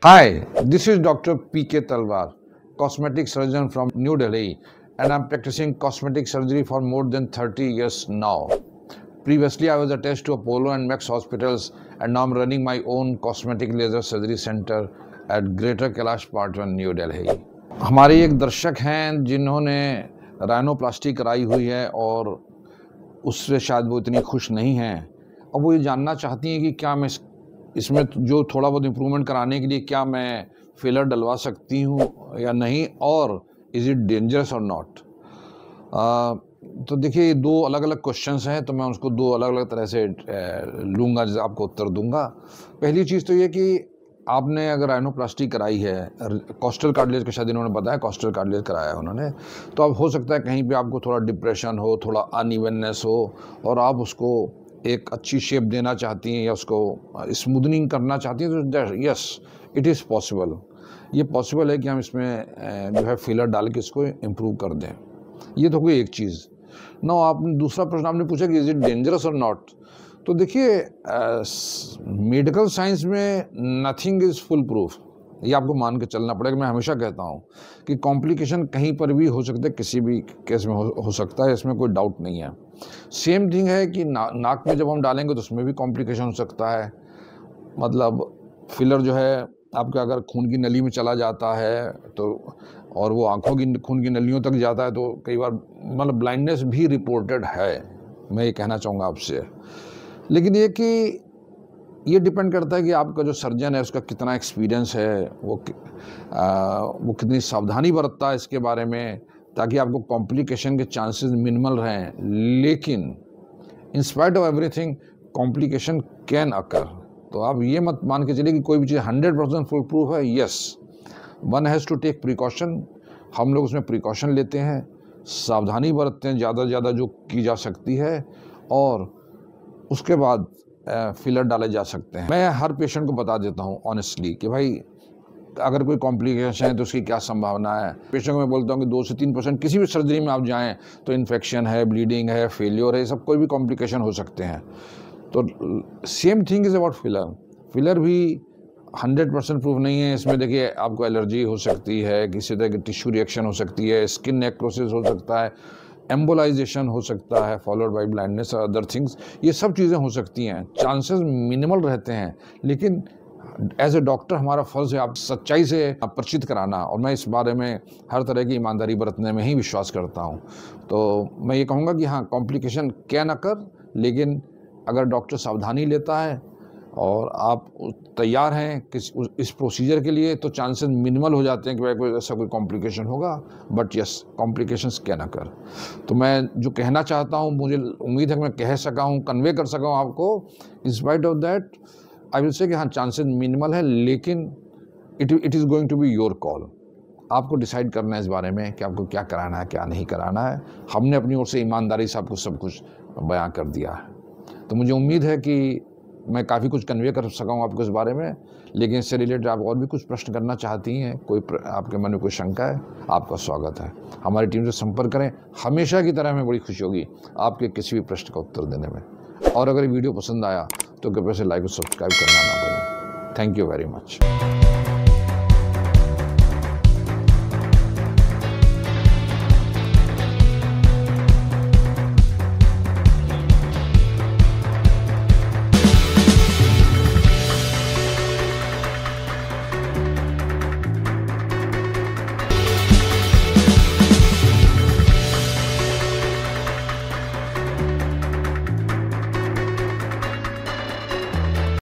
Hi, this is Dr. P.K. Talwar, cosmetic surgeon from New Delhi, and I'm practicing cosmetic surgery for more than 30 years now. Previously, I was attached to Apollo and Max hospitals, and now I'm running my own cosmetic laser surgery center at Greater Kailash Part 1, New Delhi. हमारे एक दर्शक हैं जिन्होंने rhinoplasty कराई हुई है और उससे शायद वो इतनी खुश नहीं हैं। अब वो ये जानना चाहती हैं कि क्या मैं इसमें जो थोड़ा बहुत इम्प्रूवमेंट कराने के लिए क्या मैं फिलर डलवा सकती हूँ या नहीं, और इज़ इट डेंजरस और नॉट। तो देखिए, ये दो अलग अलग क्वेश्चंस हैं, तो मैं उसको दो अलग अलग तरह से लूँगा, जैसे आपको उत्तर दूंगा। पहली चीज़ तो ये कि आपने अगर राइनोप्लास्टी कराई है, कॉस्टल कार्टिलेज का शायद इन्होंने बताया, कॉस्टल कार्टिलेज कराया है उन्होंने, तो अब हो सकता है कहीं पे आपको थोड़ा डिप्रेशन हो, थोड़ा अनइवननेस हो, और आप उसको एक अच्छी शेप देना चाहती हैं या उसको स्मूदनिंग करना चाहती हैं, तो यस, इट इज़ पॉसिबल। ये पॉसिबल है कि हम इसमें जो है फिलर डाल के इसको इम्प्रूव कर दें। ये तो कोई एक चीज़। नो, आपने दूसरा प्रश्न आपने पूछा कि इज़ इट डेंजरस और नॉट। तो देखिए, मेडिकल साइंस में नथिंग इज़ फुल प्रूफ, ये आपको मान के चलना पड़ेगा। मैं हमेशा कहता हूँ कि कॉम्प्लिकेशन कहीं पर भी हो सकते हैं, किसी भी केस में हो सकता है, इसमें कोई डाउट नहीं है। सेम थिंग है कि नाक में जब हम डालेंगे तो उसमें भी कॉम्प्लिकेशन हो सकता है। मतलब फिलर जो है आपका अगर खून की नली में चला जाता है तो, और वो आँखों की खून की नलियों तक जाता है, तो कई बार मतलब ब्लाइंडनेस भी रिपोर्टेड है, मैं ये कहना चाहूँगा आपसे। लेकिन ये कि ये डिपेंड करता है कि आपका जो सर्जन है उसका कितना एक्सपीरियंस है, वो कितनी सावधानी बरतता है इसके बारे में, ताकि आपको कॉम्प्लिकेशन के चांसेस मिनिमल रहें। लेकिन इन spite of everything complication can occur. तो आप ये मत मान के चलिए कि कोई भी चीज़ 100% फुल प्रूफ है। Yes, one has to take precaution. हम लोग उसमें प्रिकॉशन लेते हैं, सावधानी बरतते हैं ज़्यादा से ज़्यादा जो की जा सकती है, और उसके बाद फिलर डाले जा सकते हैं। मैं हर पेशेंट को बता देता हूँ ऑनेस्टली कि भाई अगर कोई कॉम्प्लिकेशन है तो उसकी क्या संभावना है। पेशेंट को मैं बोलता हूँ कि 2 से 3% किसी भी सर्जरी में आप जाएं तो इन्फेक्शन है, ब्लीडिंग है, फेलियर है, सब कोई भी कॉम्प्लिकेशन हो सकते हैं। तो same thing is about filler. Filler भी 100% प्रूफ नहीं है। इसमें देखिए, आपको एलर्जी हो सकती है, किसी तरह की टिश्यू रिएक्शन हो सकती है, स्किन नेक्रोसिस हो सकता है, एम्बोलाइजेशन हो सकता है फॉलोड बाय ब्लाइंडनेस और अदर थिंग्स। ये सब चीज़ें हो सकती हैं, चांसेस मिनिमल रहते हैं। लेकिन एज ए डॉक्टर हमारा फ़र्ज़ है आप सच्चाई से परिचित कराना, और मैं इस बारे में हर तरह की ईमानदारी बरतने में ही विश्वास करता हूँ। तो मैं ये कहूँगा कि हाँ, कॉम्प्लिकेशन कैन अकर, लेकिन अगर डॉक्टर सावधानी लेता है और आप तैयार हैं इस प्रोसीजर के लिए, तो चांसेस मिनिमल हो जाते हैं कि भाई कोई ऐसा कोई कॉम्प्लिकेशन होगा। But yes, complications can occur. तो मैं जो कहना चाहता हूँ, मुझे उम्मीद है कि मैं कह सका हूँ, कन्वे कर सका हूँ आपको। In spite of that I will say कि हाँ, चांसेस मिनिमल है, लेकिन it is going to be your call. आपको डिसाइड करना है इस बारे में कि आपको क्या कराना है, क्या नहीं कराना है। हमने अपनी ओर से ईमानदारी से आपको सब कुछ बयां कर दिया है। तो मुझे उम्मीद है कि मैं काफ़ी कुछ कन्वे कर सका हूँ आपको इस बारे में। लेकिन इससे रिलेटेड आप और भी कुछ प्रश्न करना चाहती हैं, आपके मन में कोई शंका है, आपका स्वागत है। हमारी टीम से संपर्क करें। हमेशा की तरह हमें बड़ी खुशी होगी आपके किसी भी प्रश्न का उत्तर देने में। और अगर वीडियो पसंद आया तो कृपया से लाइक और सब्सक्राइब करना ना भूलें। Thank you very much.